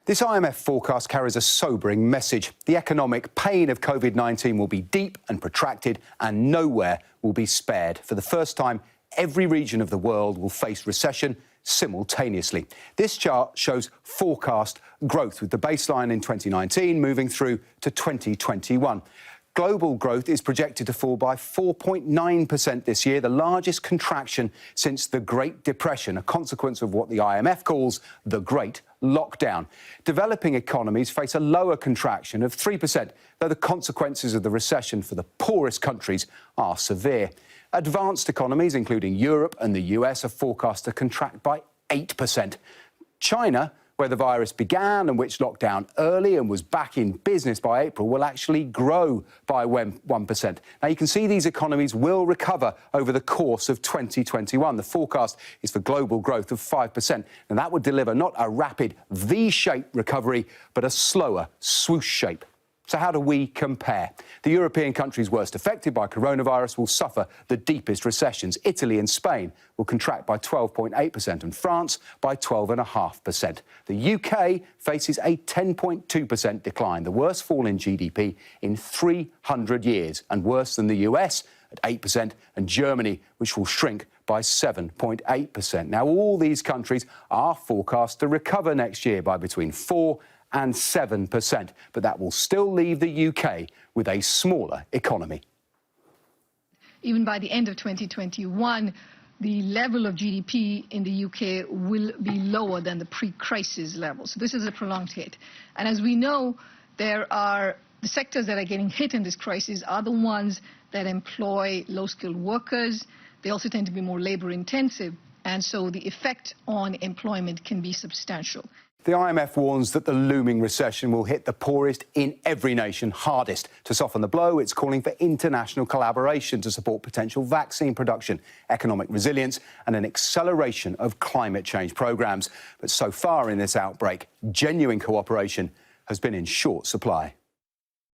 This IMF forecast carries a sobering message. The economic pain of COVID-19 will be deep and protracted, and nowhere will be spared. For the first time, every region of the world will face recession simultaneously. This chart shows forecast growth, with the baseline in 2019 moving through to 2021. Global growth is projected to fall by 4.9% this year, the largest contraction since the Great Depression, a consequence of what the IMF calls the Great Lockdown. Developing economies face a lower contraction of 3%, though the consequences of the recession for the poorest countries are severe. Advanced economies, including Europe and the US, are forecast to contract by 8%. China, where the virus began and which locked down early and was back in business by April, will actually grow by 1%. Now, you can see these economies will recover over the course of 2021. The forecast is for global growth of 5%, and that would deliver not a rapid V-shaped recovery, but a slower swoosh shape. So how do we compare? The European countries worst affected by coronavirus will suffer the deepest recessions. Italy and Spain will contract by 12.8% and France by 12.5%. The UK faces a 10.2% decline, the worst fall in GDP in 300 years, and worse than the US at 8%, and Germany, which will shrink by 7.8%. Now, all these countries are forecast to recover next year by between 4% and 7%, but that will still leave the UK with a smaller economy. Even by the end of 2021, the level of GDP in the UK will be lower than the pre-crisis level. So this is a prolonged hit. And as we know, the sectors that are getting hit in this crisis are the ones that employ low-skilled workers. They also tend to be more labor-intensive, and so the effect on employment can be substantial. The IMF warns that the looming recession will hit the poorest in every nation hardest. To soften the blow, it's calling for international collaboration to support potential vaccine production, economic resilience and an acceleration of climate change programmes. But so far in this outbreak, genuine cooperation has been in short supply.